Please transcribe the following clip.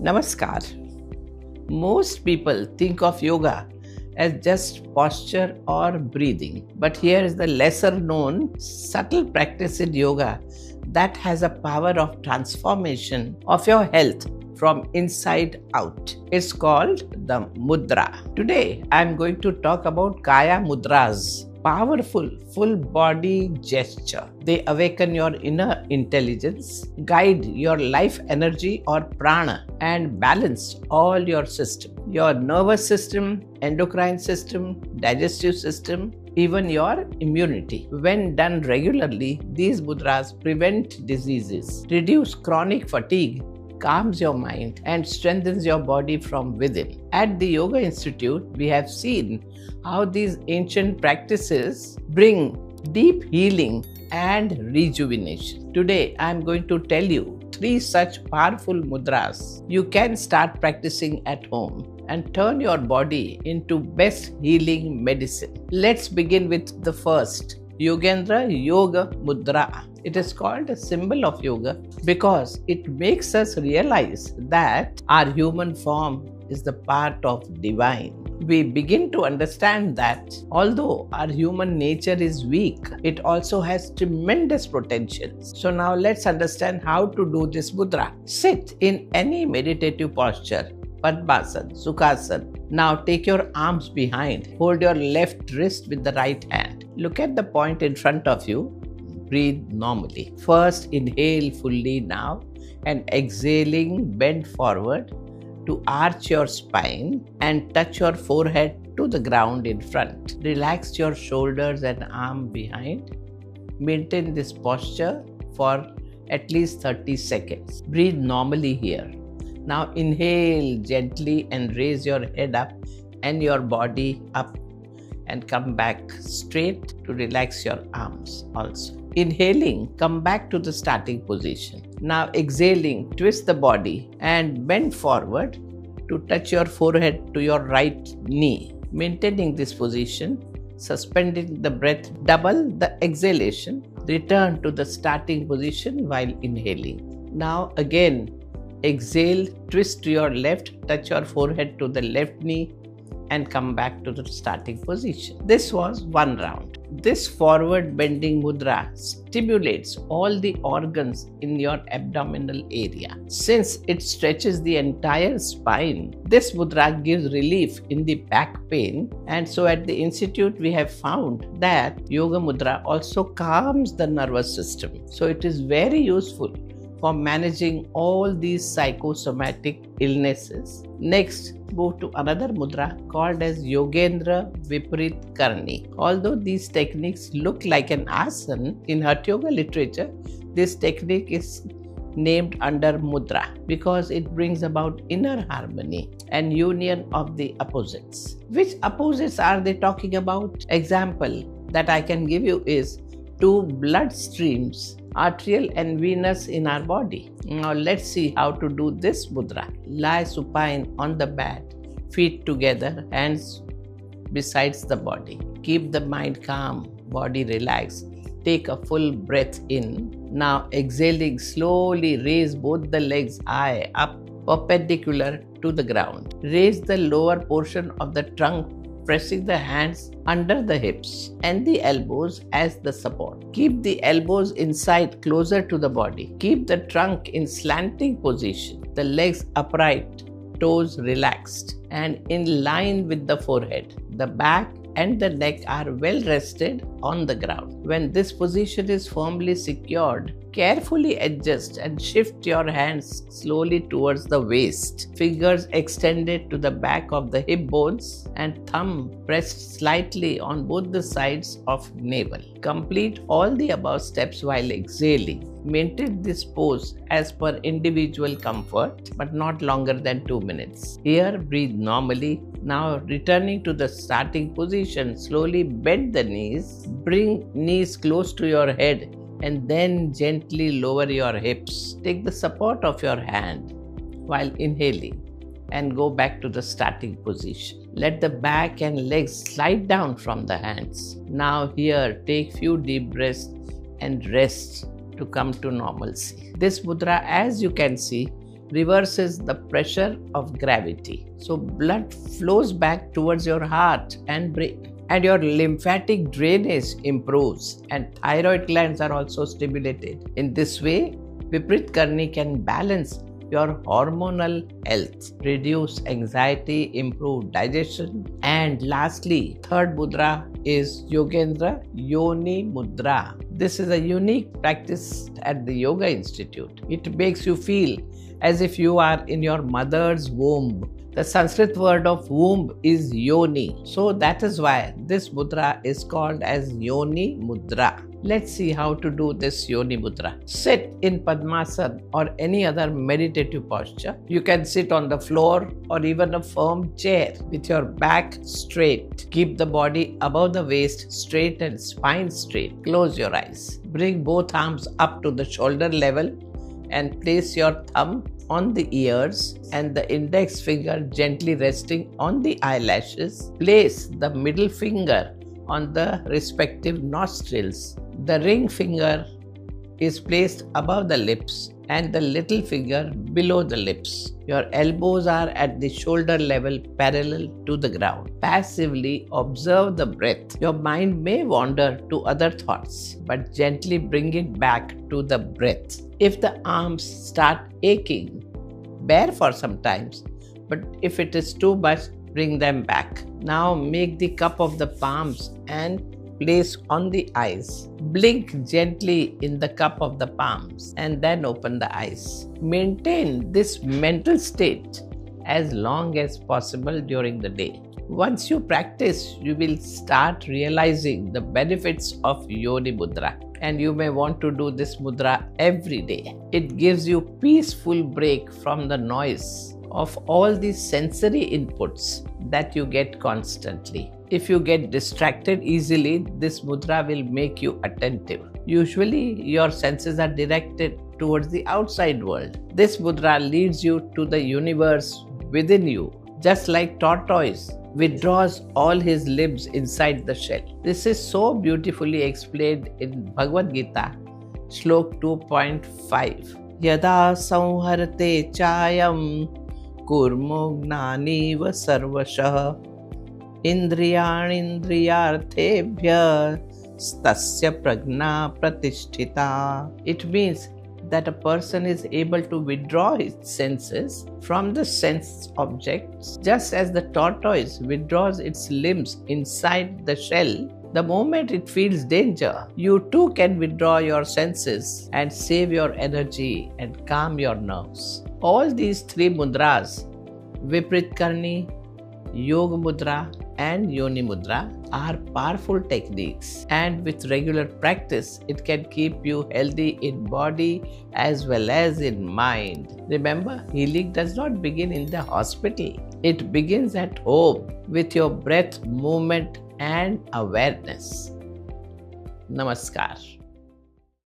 Namaskar. Most people think of yoga as just posture or breathing. But here is the lesser known subtle practice in yoga that has a power of transformation of your health from inside out. It's called the Mudra. Today I am going to talk about Kaya Mudras. Powerful full body gesture. They awaken your inner intelligence, guide your life energy or prana, and balance all your system. Your nervous system, endocrine system, digestive system, even your immunity. When done regularly, these mudras prevent diseases, reduce chronic fatigue, calms your mind, and strengthens your body from within. At the Yoga Institute, we have seen how these ancient practices bring deep healing and rejuvenation. Today, I am going to tell you 3 such powerful mudras you can start practicing at home and turn your body into best healing medicine. Let's begin with the first, Yogendra Yoga Mudra. It is called a symbol of yoga because it makes us realize that our human form is the part of divine. We begin to understand that although our human nature is weak, it also has tremendous potential. So now let's understand how to do this mudra. Sit in any meditative posture. Padmasana, Sukhasana. Now take your arms behind. Hold your left wrist with the right hand. Look at the point in front of you. Breathe normally. First, inhale fully now and exhaling, bend forward to arch your spine and touch your forehead to the ground in front. Relax your shoulders and arm behind. Maintain this posture for at least 30 seconds. Breathe normally here. Now inhale gently and raise your head up and your body up and come back straight to relax your arms also. Inhaling, come back to the starting position. Now exhaling, twist the body and bend forward to touch your forehead to your right knee. Maintaining this position, suspending the breath, double the exhalation, return to the starting position while inhaling. Now again, exhale, twist to your left, touch your forehead to the left knee and come back to the starting position. This was one round. This forward bending mudra stimulates all the organs in your abdominal area. Since it stretches the entire spine, this mudra gives relief in the back pain. And so at the Institute, we have found that Yoga Mudra also calms the nervous system. So it is very useful for managing all these psychosomatic illnesses. Next, move to another mudra called as Yogendra Viparit Karni. Although these techniques look like an asana, in Hatha Yoga literature, this technique is named under mudra because it brings about inner harmony and union of the opposites. Which opposites are they talking about? Example that I can give you is 2 blood streams, arterial and venous, in our body. Now let's see how to do this mudra. Lie supine on the mat, feet together, hands besides the body. Keep the mind calm, body relaxed. Take a full breath in. Now exhaling, slowly raise both the legs high up, perpendicular to the ground. Raise the lower portion of the trunk, pressing the hands under the hips and the elbows as the support. Keep the elbows inside, closer to the body. Keep the trunk in slanting position, the legs upright, toes relaxed and in line with the forehead. The back and the neck are well rested on the ground. When this position is firmly secured, carefully adjust and shift your hands slowly towards the waist. Fingers extended to the back of the hip bones and thumb pressed slightly on both the sides of navel. Complete all the above steps while exhaling. Maintain this pose as per individual comfort, but not longer than 2 minutes. Here, breathe normally. Now, returning to the starting position, slowly bend the knees. Bring knees close to your head and then gently lower your hips. Take the support of your hand while inhaling and go back to the starting position. Let the back and legs slide down from the hands. Now here, take few deep breaths and rest to come to normalcy. This mudra, as you can see, reverses the pressure of gravity. So blood flows back towards your heart and brain. And your lymphatic drainage improves and thyroid glands are also stimulated. In this way, Viprit Karni can balance your hormonal health, reduce anxiety, improve digestion. And lastly, third mudra is Yogendra Yoni Mudra. This is a unique practice at the Yoga Institute. It makes you feel as if you are in your mother's womb. The Sanskrit word of womb is Yoni. So that is why this mudra is called as Yoni Mudra. Let's see how to do this Yoni Mudra. Sit in Padmasana or any other meditative posture. You can sit on the floor or even a firm chair with your back straight. Keep the body above the waist straight and spine straight. Close your eyes. Bring both arms up to the shoulder level and place your thumb on the ears and the index finger gently resting on the eyelashes. Place the middle finger on the respective nostrils. The ring finger is placed above the lips and the little finger below the lips. Your elbows are at the shoulder level parallel to the ground. Passively observe the breath. Your mind may wander to other thoughts, but gently bring it back to the breath. If the arms start aching, bear for some time, but if it is too much, bring them back. Now make the cup of the palms and place on the eyes. Blink gently in the cup of the palms and then open the eyes. Maintain this mental state as long as possible during the day. Once you practice, you will start realizing the benefits of Yoni Mudra, and you may want to do this mudra every day. It gives you peaceful break from the noise of all these sensory inputs that you get constantly. If you get distracted easily, this mudra will make you attentive. Usually, your senses are directed towards the outside world. This mudra leads you to the universe within you, just like tortoise withdraws all his limbs inside the shell. This is so beautifully explained in Bhagavad Gita, Shlok 2.5. Yada samharate chayam kurmo gnaniva sarvashah indriyanindriyarthebhya stasya prajna pratisthita. It means that a person is able to withdraw his senses from the sense objects, just as the tortoise withdraws its limbs inside the shell the moment it feels danger. You too can withdraw your senses and save your energy and calm your nerves. All these three mudras, Viprit Karni, Yoga Mudra and Yoni Mudra, are powerful techniques, and with regular practice it can keep you healthy in body as well as in mind. Remember, healing does not begin in the hospital. It begins at home with your breath, movement and awareness. Namaskar.